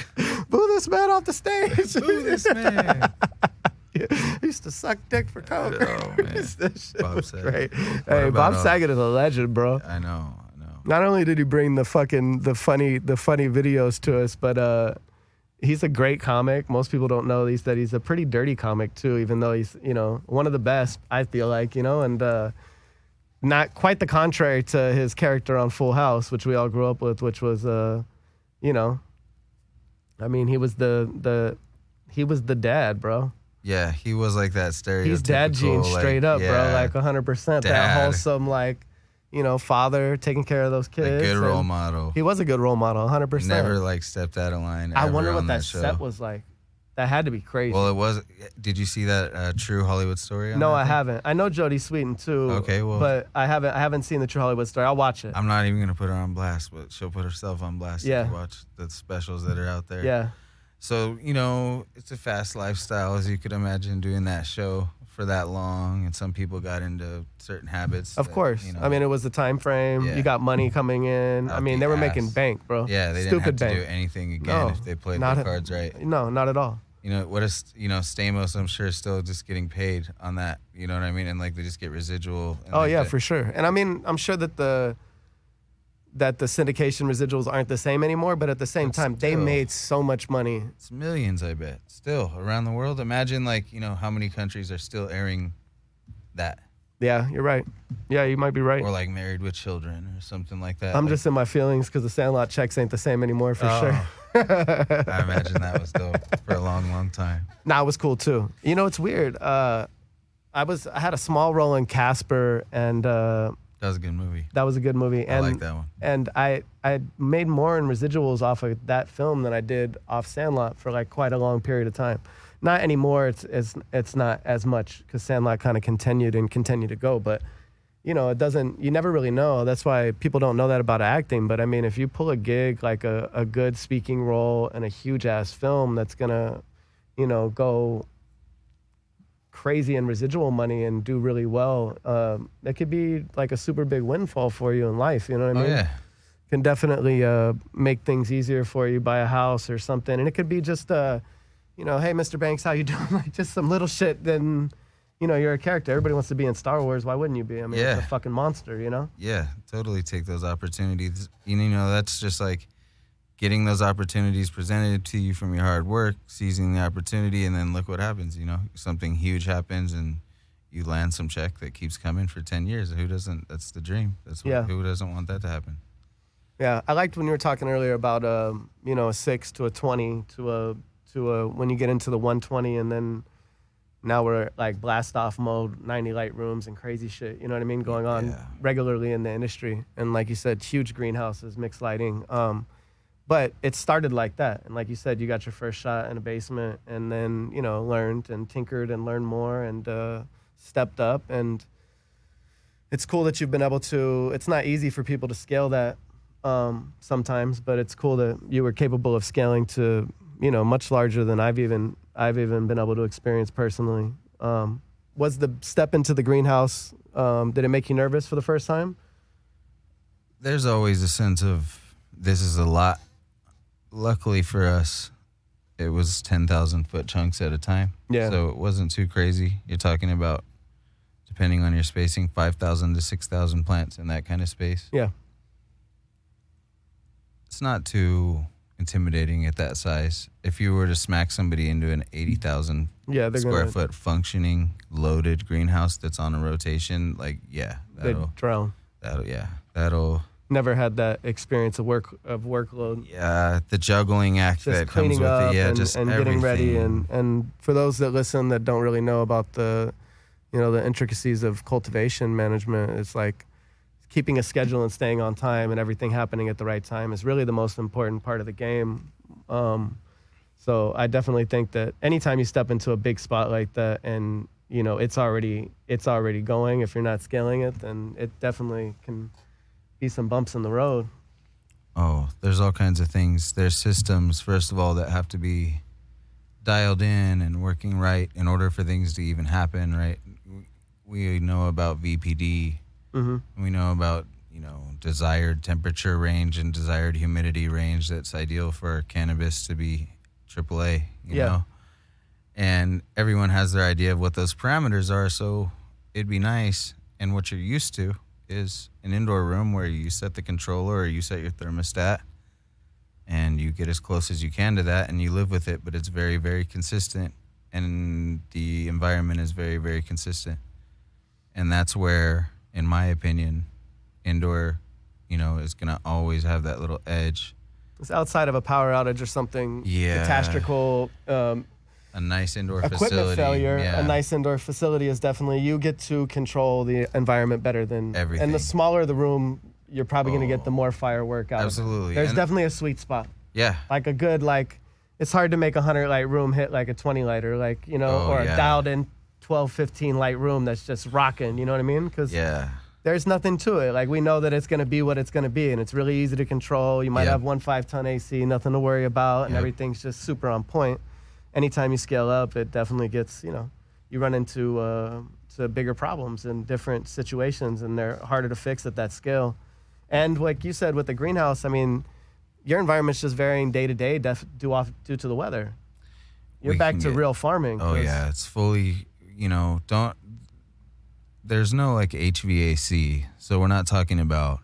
Boo this man off the stage. Boo this man. He used to suck dick for coke. Oh, man. That shit Bob was Saget. great. What Hey, about, Bob Saget is a legend, bro. I know. Not only did he bring the funny videos to us, but he's a great comic. Most people don't know that he's a pretty dirty comic too, even though he's, one of the best, I feel like, and not quite the contrary to his character on Full House, which we all grew up with, which was I mean, he was the dad, bro. Yeah, he was like that stereotypical. He's dad gene straight up, bro, like 100%. That Dad. wholesome, like, father taking care of those A kids. good role and model. He was a good role model, 100%. Never like stepped out of line. I ever wonder on what that show. set was like. That had to be crazy. Well, it was. Did you see that True Hollywood Story? On no, that I thing? haven't. I know Jodie Sweetin too. Okay, well, but I haven't seen the True Hollywood Story. I'll watch it. I'm not even gonna put her on blast, but she'll put herself on blast Yeah. if you watch the specials that are out there. Yeah. So it's a fast lifestyle, as you could imagine, doing that show for that long, and some people got into certain habits. Of course. I mean, it was the time frame. Yeah. You got money coming in. I Out mean, the they were ass. making bank, bro. yeah, they Stupid didn't have to bank. do anything again No, if they played not their a- cards right. No, not at all. What is Stamos? I'm sure still just getting paid on that. You know what I mean? And like they just get residual. And Oh like yeah, that- for sure. And I mean, I'm sure that the syndication residuals aren't the same anymore, but at the same But time, they still. made so much money. It's millions, I bet. Still around the world. Imagine how many countries are still airing that, Yeah, you're right. Yeah, you might be right. or like Married with Children or something like that. I'm Like, just in my feelings because the Sandlot checks ain't the same anymore for Oh. sure. I imagine that was dope for a long, long time. Nah, it was cool too. It's weird. I had a small role in Casper, and That was a good movie. that was a good movie. I And like that one. And I made more in residuals off of that film than I did off Sandlot for like quite a long period of time. Not anymore. It's not as much because Sandlot kind of continued to go. But it doesn't. You never really know. That's why people don't know that about acting. But I mean, if you pull a gig like a good speaking role in a huge ass film that's gonna, go crazy in residual money and do really well, it could be like a super big windfall for you in life. You know what I mean? Oh yeah. Can definitely make things easier for you, buy a house or something. And it could be just, hey, Mr. Banks, how you doing? Like just some little shit. Then, you're a character. Everybody wants to be in Star Wars. Why wouldn't you be? I mean, Yeah. it's a fucking monster, Yeah, totally take those opportunities. That's just like getting those opportunities presented to you from your hard work, seizing the opportunity, and then look what happens. Something huge happens and you land some check that keeps coming for 10 years. Who doesn't? That's the dream. Yeah. Who doesn't want that to happen? Yeah, I liked when you were talking earlier about, a 6 to a 20 to a when you get into the 120 and then now we're like blast off mode, 90 light rooms and crazy shit, you know what I mean, going on Yeah. regularly in the industry. And like you said, huge greenhouses, mixed lighting. But it started like that. And like you said, you got your first shot in a basement and then, learned and tinkered and learned more and stepped up. And it's cool that you've been able to, it's not easy for people to scale that sometimes, but it's cool that you were capable of scaling to, much larger than I've even been able to experience personally. Was the step into the greenhouse, did it make you nervous for the first time? There's always a sense of this is a lot. Luckily for us, it was 10,000 foot chunks at a time. Yeah. So it wasn't too crazy. You're talking about, depending on your spacing, 5,000 to 6,000 plants in that kind of space. Yeah. It's not too intimidating at that size. If you were to smack somebody into an 80,000 Yeah, they're square gonna foot functioning loaded greenhouse that's on a rotation, they drown. that'll Never had that experience of workload. the juggling act Just that comes cleaning with up it. Yeah, and, just and getting ready everything. and for those that listen that don't really know about the intricacies of cultivation management, it's like keeping a schedule and staying on time and everything happening at the right time is really the most important part of the game. So I definitely think that anytime you step into a big spot like that and it's already going. If you're not scaling it, then it definitely can be some bumps in the road. Oh, there's all kinds of things. There's systems, first of all, that have to be dialed in and working right in order for things to even happen, right? We know about VPD. Mm-hmm. We know about, desired temperature range and desired humidity range that's ideal for cannabis to be AAA, you know? And everyone has their idea of what those parameters are, so it'd be nice. And what you're used to is an indoor room where you set the controller or you set your thermostat and you get as close as you can to that and you live with it, but it's very, very consistent and the environment is very, very consistent. And that's where, in my opinion, indoor, is going to always have that little edge. It's outside of a power outage or something catastrophical. A nice indoor equipment facility. failure. Yeah. A nice indoor facility is definitely, you get to control the environment better than everything. And the smaller the room, you're probably going to get the more firework out Absolutely. of it. There's definitely a sweet spot. Yeah. Like a good, it's hard to make a 100 light room hit like a 20 lighter, or a dialed in 12, 15 light room that's just rocking, you know what I mean? Because there's nothing to it. We know that it's going to be what it's going to be, and it's really easy to control. You might have 1 5-ton AC, nothing to worry about, and everything's just super on point. Anytime you scale up, it definitely gets, you run into to bigger problems in different situations, and they're harder to fix at that scale. And like you said with the greenhouse, I mean, your environment's just varying day to day due to the weather. You're back to real farming. Oh, yeah. It's fully, there's no HVAC. So we're not talking about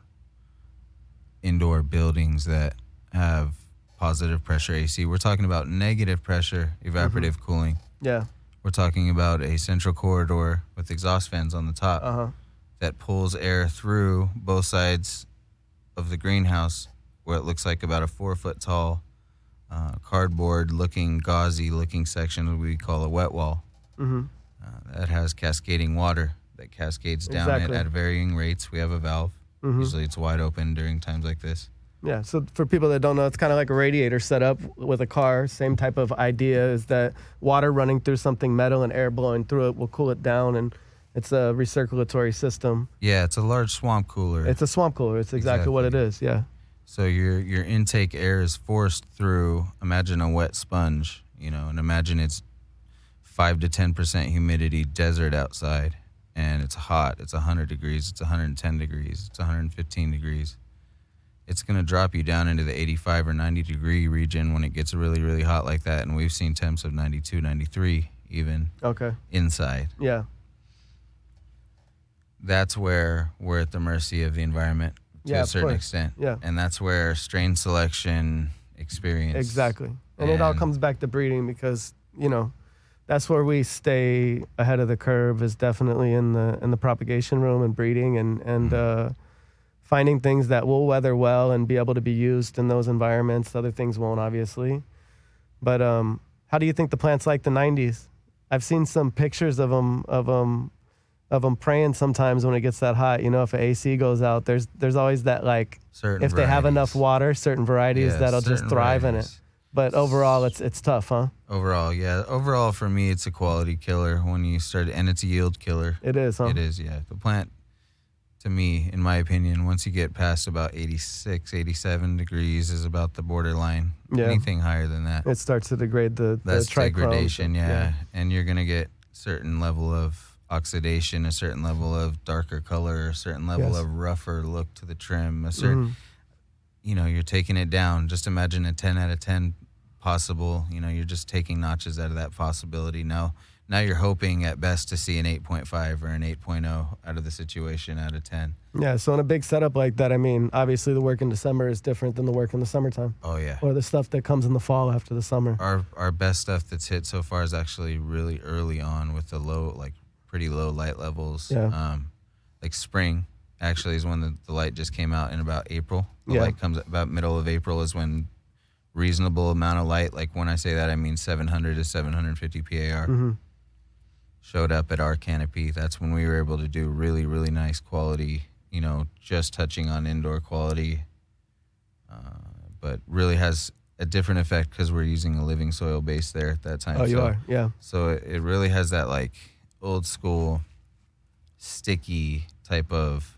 indoor buildings that have positive pressure AC. We're talking about negative pressure evaporative cooling. Yeah. We're talking about a central corridor with exhaust fans on the top that pulls air through both sides of the greenhouse, where it looks like about a 4-foot tall cardboard looking, gauzy looking section that we call a wet wall. That has cascading water that cascades down at varying rates. We have a valve. Usually it's wide open during times like this. Yeah, so for people that don't know, it's kind of like a radiator setup with a car. Same type of idea is that water running through something metal and air blowing through it will cool it down, and it's a recirculatory system. Yeah, it's a large swamp cooler. It's a swamp cooler. It's exactly what it is, yeah. So your intake air is forced through, imagine a wet sponge, and imagine it's 5 to 10% humidity desert outside, and it's hot. It's 100 degrees. It's 110 degrees. It's 115 degrees. It's going to drop you down into the 85 or 90 degree region when it gets really, really hot like that, and we've seen temps of 92, 93 even inside. Yeah. That's where we're at the mercy of the environment to a certain extent. Yeah. And that's where strain selection experience. Exactly. And it all comes back to breeding because, that's where we stay ahead of the curve, is definitely in the propagation room and breeding and finding things that will weather well and be able to be used in those environments. Other things won't, obviously. But how do you think the plants like the 90s? I've seen some pictures of them praying sometimes when it gets that hot. If an AC goes out, there's always that certain if varieties. They have enough water, certain varieties that'll just thrive in it. But overall, it's tough, huh? Overall, yeah. Overall, for me, it's a quality killer when you start, and it's a yield killer. It is, huh? It is, yeah. The plant, to me, in my opinion, once you get past about 86, 87 degrees is about the borderline. Yeah. Anything higher than that. It starts to degrade That's trichromes. degradation, yeah. And you're going to get certain level of oxidation, a certain level of darker color, a certain level of rougher look to the trim, a certain, you're taking it down. Just imagine a 10 out of 10 possible, you're just taking notches out of that possibility. Now you're hoping at best to see an 8.5 or an 8.0 out of the situation out of 10. Yeah, so in a big setup like that, I mean, obviously the work in December is different than the work in the summertime. Oh, yeah. Or the stuff that comes in the fall after the summer. Our best stuff that's hit so far is actually really early on with the low, pretty low light levels. Yeah. Spring actually is when the light just came out in about April. The light comes about middle of April is when reasonable amount of light, when I say that, I mean 700 to 750 PAR, showed up at our canopy. That's when we were able to do really, really nice quality, just touching on indoor quality, but really has a different effect because we're using a living soil base there at that time. Oh, you are? Yeah. So it really has that old school, sticky type of,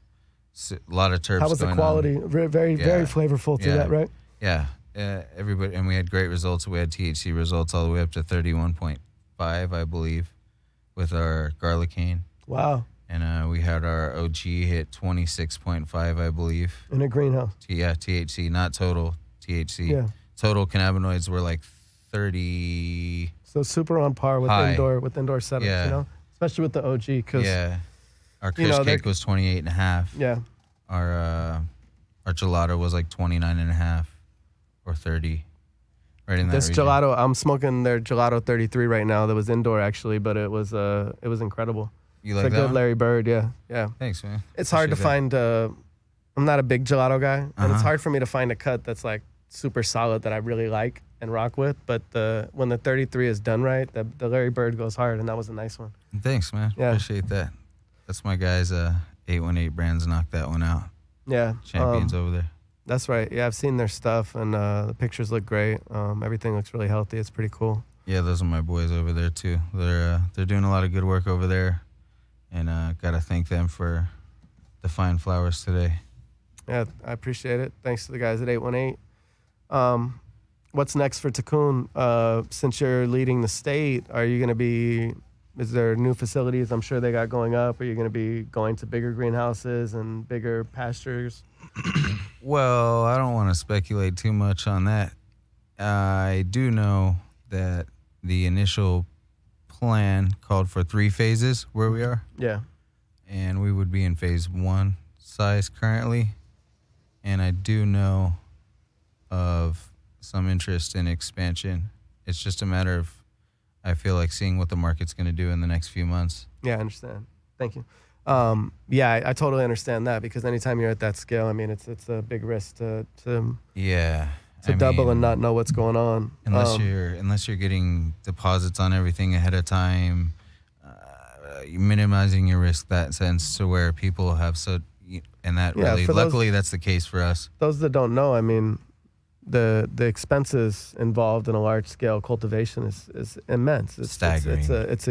a lot of terps. How was the going quality? on. Very flavorful to that, right? Yeah. Everybody, and we had great results. We had THC results all the way up to 31.5, I believe, with our garlic cane. Wow. And we had our OG hit 26.5, I believe. In a greenhouse. Yeah, THC, not total THC. Yeah. Total cannabinoids were like 30. So super on par with High. indoor setups, Yeah. you know, especially with the OG. Cause, Yeah. Our Kush cake was 28.5. Yeah. Our gelato was like 29.5 or 30. Right in that This region. gelato, I'm smoking their gelato 33 right now. That was indoor actually, but it was incredible. You It's like a that good one? Larry Bird, yeah. Thanks, man. It's hard to Appreciate that. find. I'm not a big gelato guy, and it's Uh-huh. hard for me to find a cut that's like super solid that I really like and rock with. But when the 33 is done right, the Larry Bird goes hard, and that was a nice one. Thanks, man. Yeah. Appreciate that. That's my guys. 818 Brands knocked that one out. Yeah, Champions over there. that's right. Yeah, I've seen their stuff, and the pictures look great. Everything looks really healthy. It's pretty cool. Yeah, those are my boys over there too. They're doing a lot of good work over there, and gotta thank them for the fine flowers today. Yeah, I appreciate it. Thanks to the guys at 818. What's next for Tikun? Since you're leading the state, are you going to be, is there new facilities I'm sure they got going up? Are you going to be going to bigger greenhouses and bigger pastures? Well, I don't want to speculate too much on that. I do know that the initial plan called for 3 phases where we are, Yeah. and we would be in phase 1 size currently. And I do know of some interest in expansion. It's just a matter of, I feel like, seeing what the market's going to do in the next few months. Yeah, I understand. Thank you. Yeah, I totally understand that, because anytime you're at that scale, I mean, it's a big risk to Yeah. double and not know what's going on. Unless you're getting deposits on everything ahead of time, minimizing your risk that sense to where people have and that Yeah, really, for those- luckily that's the case for us. Those that don't know, I mean, the expenses involved in a large scale cultivation is immense. It's Staggering. It's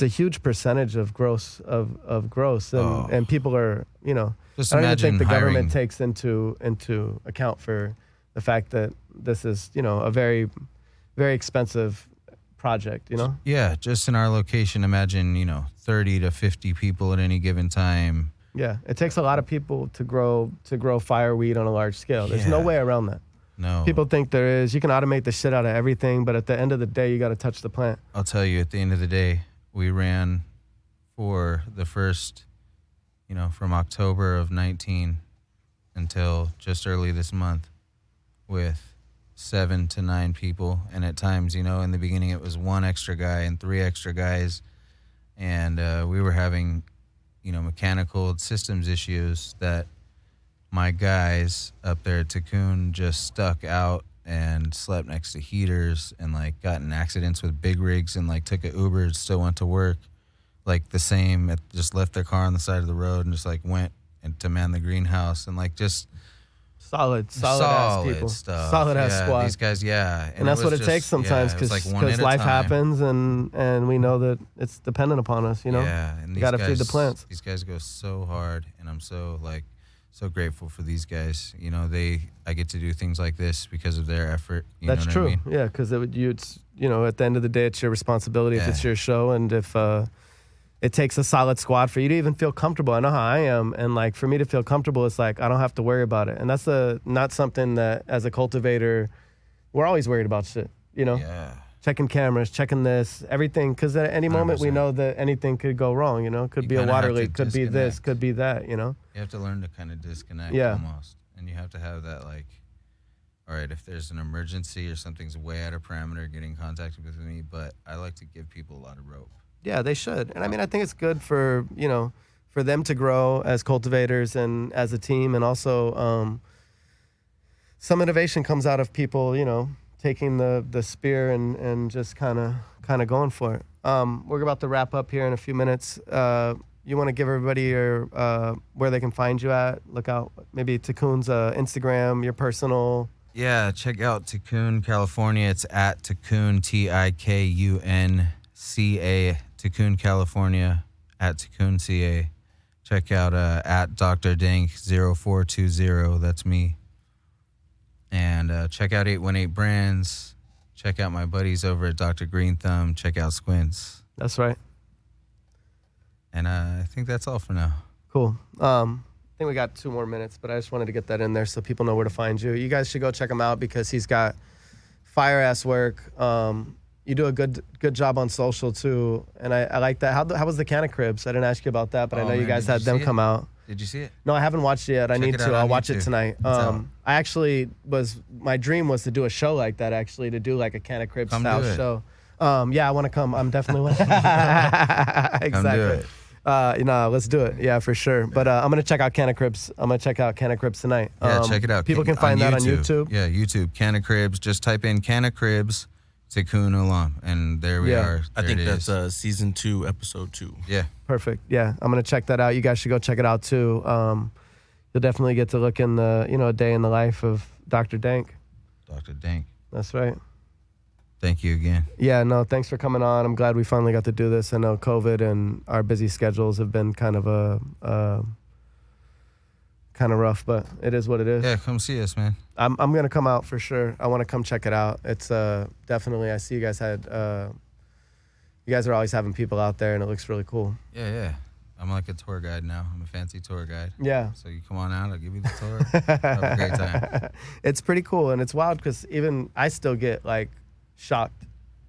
a huge percentage of gross and people are, you know, Just I don't even imagine think the hiring, government takes into account for the fact that this is, you know, a very, very expensive project, you know? Yeah, just in our location, imagine, 30 to 50 people at any given time. Yeah, it takes a lot of people to grow fireweed on a large scale. There's no Yeah. way around that. No. People think there is. You can automate the shit out of everything, but at the end of the day, you got to touch the plant. I'll tell you, at the end of the day, we ran for the first, from October of 19 until just early this month with 7 to 9 people. And at times, in the beginning, it was 1 extra guy and 3 extra guys. And we were having, mechanical systems issues that my guys up there at Tikun just stuck out and slept next to heaters and got in accidents with big rigs and took an Uber and still went to work just left their car on the side of the road and just went and to man the greenhouse and just Solid ass people. Stuff. Solid ass squad. These guys, yeah. And that's what it takes sometimes, because life happens and we know that it's dependent upon us, Yeah, and you got to feed the plants. These guys go so hard, and I'm so grateful for these guys. I get to do things like this because of their effort. That's true. I mean? Yeah, because it's at the end of the day, it's your responsibility if it's your show, and if it takes a solid squad for you to even feel comfortable. I know how I am, and for me to feel comfortable, it's I don't have to worry about it, and that's not something that as a cultivator we're always worried about shit. Yeah. Checking cameras, checking this, everything, because at any moment 100%. We know that anything could go wrong. Could be a water leak, could be this, could be that. You have to learn to kind of disconnect almost, and you have to have that all right, if there's an emergency or something's way out of parameter, get in contact with me. But I like to give people a lot of rope. Yeah, they should. And I mean, I think it's good for, for them to grow as cultivators and as a team. And also some innovation comes out of people, taking the spear and just kind of going for it. We're about to wrap up here in a few minutes. You want to give everybody your where they can find you at? Look out, maybe Tikun's Instagram, your personal. Yeah, check out Tikun, California. It's at Tikun, TIKUNCA Tikun, California, at Tikun, CA. Check out at Dr. Dank 0420. That's me. And check out 818 Brands. Check out my buddies over at Dr. Green Thumb. Check out Squints. That's right. And I think that's all for now. Cool. I think we got 2 more minutes, but I just wanted to get that in there so people know where to find you. You guys should go check him out because he's got fire-ass work. You do a good job on social, too, and I like that. How was the Can of Cribs? I didn't ask you about that, but I know you guys had them come out. Did you see it? No, I haven't watched it yet. I need to. I'll watch it tonight. I actually my dream was to do a show like that, actually, to do like a Can of Cribs style show. Yeah, I want to come. I'm definitely exactly. Let's do it. Yeah, for sure. But I'm gonna check out Can of Cribs. I'm gonna check out Can of Cribs tonight. Yeah, check it out. People can find that on YouTube. Yeah, YouTube. Can of Cribs. Just type in Can of Cribs, Tikun Olam, and there we are. I think that's season 2, episode 2. Yeah. Perfect. Yeah, I'm gonna check that out. You guys should go check it out too. You'll definitely get to look in the a day in the life of Dr. Dank. Dr. Dank. That's right. Thank you again. Yeah, no, thanks for coming on. I'm glad we finally got to do this. I know COVID and our busy schedules have been kind of rough, but it is what it is. Yeah, come see us, man. I'm gonna come out for sure. I want to come check it out. It's definitely. I see you guys had. You guys are always having people out there, and it looks really cool. Yeah. I'm like a tour guide now. I'm a fancy tour guide. Yeah. So you come on out, I'll give you the tour. Have a great time. It's pretty cool, and it's wild because even I still get like shocked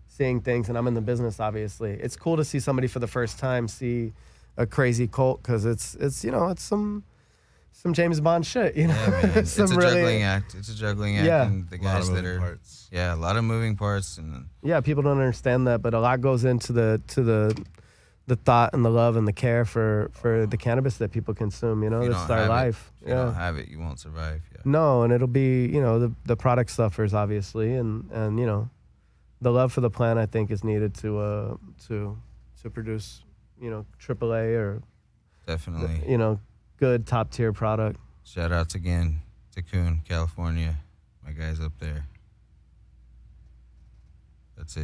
seeing things, and I'm in the business, obviously. It's cool to see somebody for the first time see a crazy cult because it's some James Bond shit, Yeah, man. It's a juggling act. It's a juggling act. Yeah. And the guys that are parts. Yeah, a lot of moving parts and yeah, people don't understand that, but a lot goes into the thought and the love and the care for the cannabis that people consume. This is our life. If you don't have it, you won't survive. Yeah. No, and it'll be the product suffers obviously, and the love for the plant I think is needed to produce AAA or Definitely. Good top tier product. Shout outs again to Tikun, California. My guys up there. That's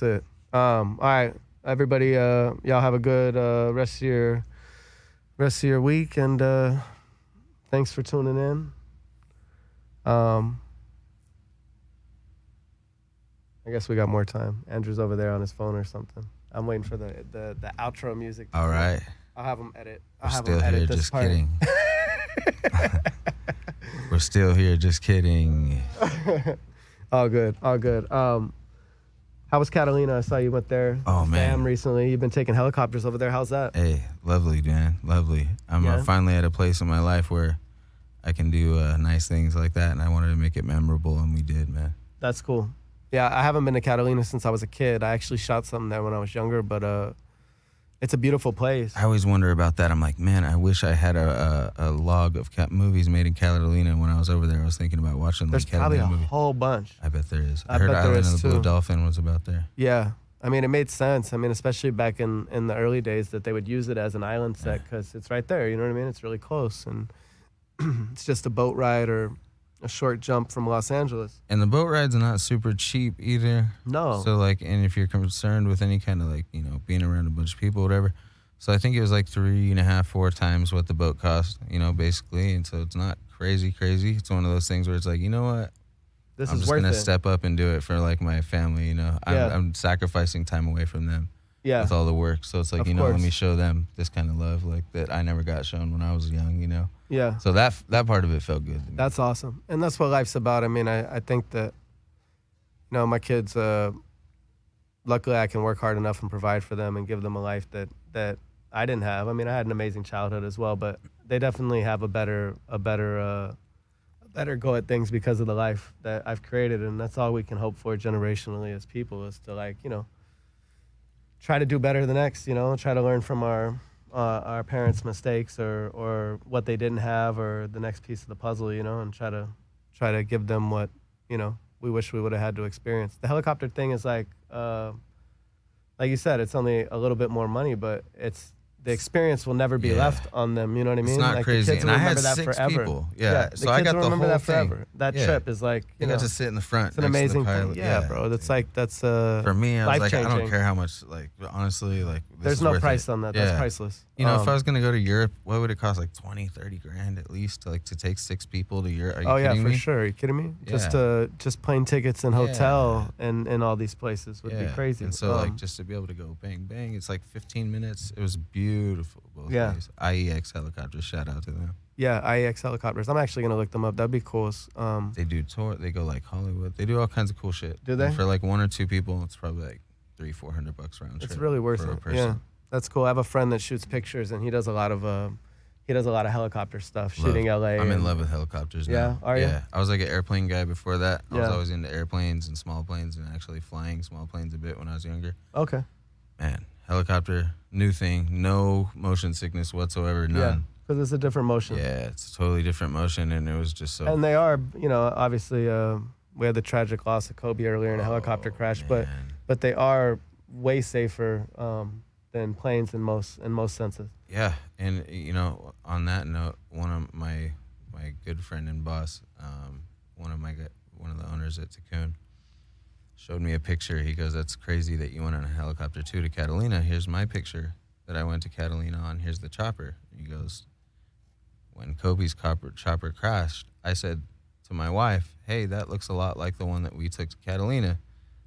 it. All right, everybody. Y'all have a good rest of your week, and thanks for tuning in. I guess we got more time. Andrew's over there on his phone or something. I'm waiting for the outro music. All right. I'll have him edit. We're still here, just kidding. We're still here, just kidding. All good. How was Catalina? I saw you went there. Oh, man. Recently. You've been taking helicopters over there. How's that? Hey, lovely, man. Lovely. I'm finally at a place in my life where I can do nice things like that, and I wanted to make it memorable, and we did, man. That's cool. Yeah, I haven't been to Catalina since I was a kid. I actually shot something there when I was younger, but it's a beautiful place. I always wonder about that. I'm like, man, I wish I had a log of movies made in Catalina. When I was over there, I was thinking about watching the Catalina probably a movie. Whole bunch. I bet there is. I heard bet there Island is of the Blue too. Dolphin was about there. Yeah. I mean, it made sense. I mean, especially back in the early days that they would use it as an island set because it's right there. You know what I mean? It's really close. And it's just a boat ride or a short jump from Los Angeles. And the boat rides are not super cheap either. No. So, and if you're concerned with any kind of being around a bunch of people, whatever. So I think it was 3.5, 4 times what the boat cost, basically. And so it's not crazy. It's one of those things where it's like, you know what? This I'm is just worth going it. to step up and do it for my family, I'm sacrificing time away from them with all the work. So it's like, let me show them this kind of love that I never got shown when I was young, Yeah. So that part of it felt good to me. That's awesome. And that's what life's about. I mean, I think that, my kids, luckily I can work hard enough and provide for them and give them a life that I didn't have. I mean, I had an amazing childhood as well, but they definitely have a better go at things because of the life that I've created. And that's all we can hope for generationally as people is to try to do better the next, try to learn from our parents' mistakes or what they didn't have or the next piece of the puzzle, and try to give them what, we wish we would have had to experience. The helicopter thing is like you said, it's only a little bit more money, but it's the experience will never be Yeah. left on them. You know what I mean? It's not like crazy. The kids And will I had remember that 6 forever. people. Yeah. The So I kids got will the remember whole that forever. thing. That Yeah. trip is like, You got to sit in the front. it's an next to the amazing pilot. thing. Yeah, bro. That's like, that's For me, I was like, I don't life-changing. care how much. Like, honestly, like this There's is no worth price it. on that. Yeah. That's priceless. You know, if I was gonna go to Europe, what would it cost? Like 20-30 grand at least, to take 6 people to Europe. Are you oh yeah, kidding for me? sure. Are you kidding me? Yeah. Just plane tickets and hotel and all these places would be crazy. And so like just to be able to go bang bang, it's like 15 minutes. It was beautiful both ways. IEX helicopters, shout out to them. Yeah, IEX helicopters. I'm actually gonna look them up. That'd be cool. They do tour. They go like Hollywood. They do all kinds of cool shit. Do they? And for like 1 or 2 people, it's probably like $300-400 round trip. It's really worth for a it. person. Yeah, that's cool. I have a friend that shoots pictures, and he does a lot of helicopter stuff, shooting LA. I'm in love with helicopters now. Yeah, are you? Yeah, I was like an airplane guy before that. I was Yeah. always into airplanes and small planes and actually flying small planes a bit when I was younger. Okay. Man, helicopter, new thing, no motion sickness whatsoever, Yeah, none. because it's a different motion. Yeah, it's a totally different motion, and it was just so. And they are, obviously, we had the tragic loss of Kobe earlier in a helicopter crash, man. but they are way safer than planes in most senses. Yeah, and on that note, one of my good friend and boss, one of the owners at Tikun, showed me a picture. He goes, "That's crazy that you went on a helicopter too to Catalina. Here's my picture that I went to Catalina on. Here's the chopper." He goes, "When Kobe's chopper crashed, I said to my wife, 'Hey, that looks a lot like the one that we took to Catalina.'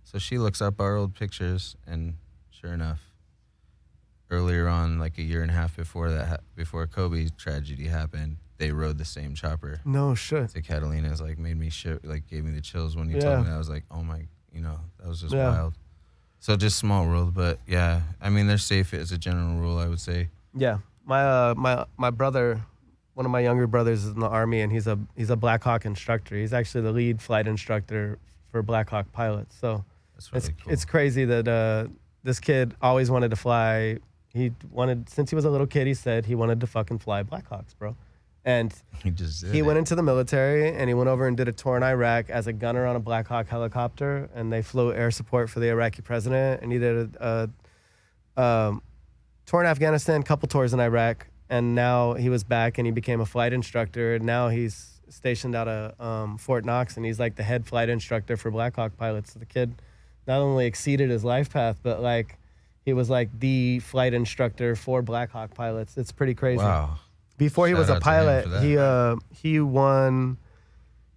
So she looks up our old pictures, and sure enough, earlier on, like a year and a half before before Kobe's tragedy happened, they rode the same chopper No shit. to Catalina. It's like made me gave me the chills when you Yeah. told me that. I was like, oh my, that was just Yeah. wild. So just small world, but yeah, I mean they're safe as a general rule, I would say. Yeah, my brother, one of my younger brothers, is in the Army, and he's a Black Hawk instructor. He's actually the lead flight instructor for Black Hawk pilots. So That's really cool. it's crazy that this kid always wanted to fly. Since he was a little kid, he said he wanted to fucking fly Black Hawks, bro. And He just did he it. went into the military, and he went over and did a tour in Iraq as a gunner on a Black Hawk helicopter, and they flew air support for the Iraqi president, and he did a tour in Afghanistan, couple tours in Iraq, and now he was back and he became a flight instructor, and now he's stationed out of Fort Knox, and he's like the head flight instructor for Black Hawk pilots. So the kid not only exceeded his life path, but like he was like the flight instructor for Black Hawk pilots. It's pretty crazy. Wow. Before he Shout was a out to him pilot, for that.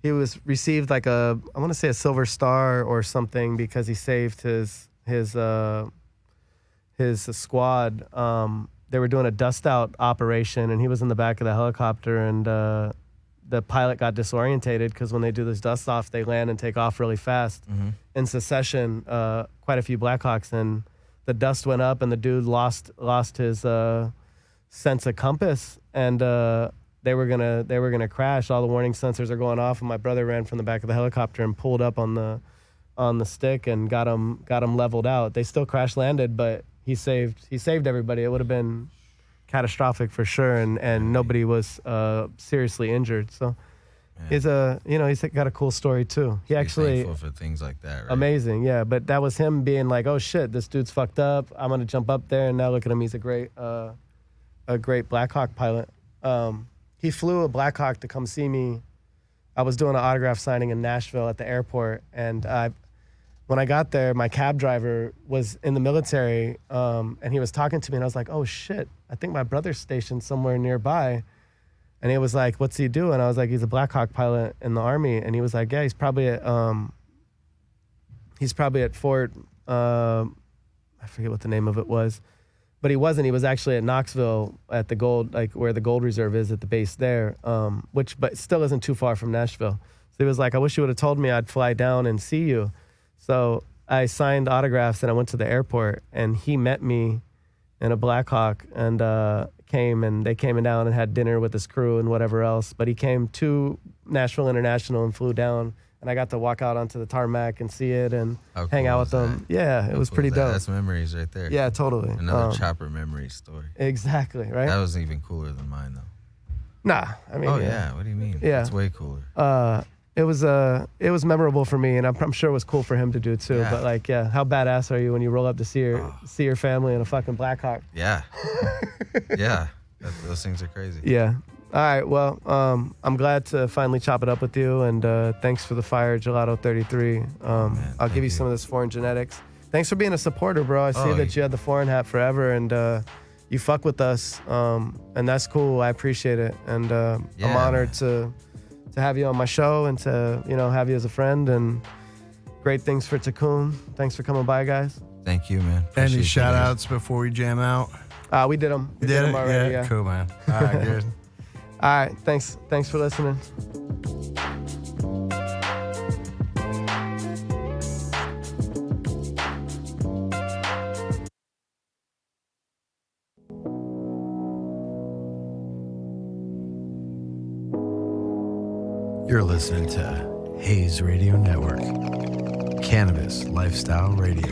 he received like I want to say a Silver Star or something because he saved his squad. They were doing a dust out operation, and he was in the back of the helicopter, and the pilot got disorientated because when they do this dust off, they land and take off really fast. Mm-hmm. In succession, quite a few Blackhawks, and the dust went up, and the dude lost his sense of compass, and they were gonna crash. All the warning sensors are going off, and my brother ran from the back of the helicopter and pulled up on the stick and got him leveled out. They still crash landed, but he saved everybody. It would have been catastrophic for sure, and nobody was seriously injured. So Man. he's got a cool story too. He Be actually thankful for things like that, right? amazing, yeah. But that was him being like, oh shit, this dude's fucked up. I'm gonna jump up there, and now look at him. He's a great Black Hawk pilot. He flew a Black Hawk to come see me. I was doing an autograph signing in Nashville at the airport, and when I got there, my cab driver was in the military, and he was talking to me, and I was like, oh shit, I think my brother's stationed somewhere nearby. And he was like, what's he doing? I was like, he's a Black Hawk pilot in the Army. And he was like, yeah, he's probably at Fort, I forget what the name of it was, but he wasn't. He was actually at Knoxville at the gold, like where the gold reserve is at the base there, but still isn't too far from Nashville. So he was like, I wish you would have told me, I'd fly down and see you. So I signed autographs and I went to the airport, and he met me in a Black Hawk, and they came down and had dinner with his crew and whatever else. But he came to Nashville International and flew down, and I got to walk out onto the tarmac and see it and How hang cool out is with them. that? Yeah, it How was cool pretty is that? dope. That's memories right there. Yeah, totally. Another chopper memory story. Exactly, right? That was even cooler than mine, though. Nah, I mean, Oh yeah, what do you mean? Yeah. It's way cooler. it was memorable for me, and I'm sure it was cool for him to do too. Yeah. But like, yeah, how badass are you when you roll up to see your family in a fucking Blackhawk? Yeah. Yeah. Those things are crazy. Yeah. All right. Well, I'm glad to finally chop it up with you, and thanks for the fire, Gelato 33. I'll give you some of this foreign genetics. Thanks for being a supporter, bro. I see that you had the foreign hat forever, and you fuck with us, and that's cool. I appreciate it, and I'm honored to have you on my show and to have you as a friend. And great things for Tikun. Thanks for coming by, guys. Thank you, man. Any Appreciate shout you guys. outs before we jam out? We did them. We Did them it? already. Yeah, Yeah. cool, man. All right, good. All right. Thanks for listening. You're listening to Hayes Radio Network, Cannabis Lifestyle Radio.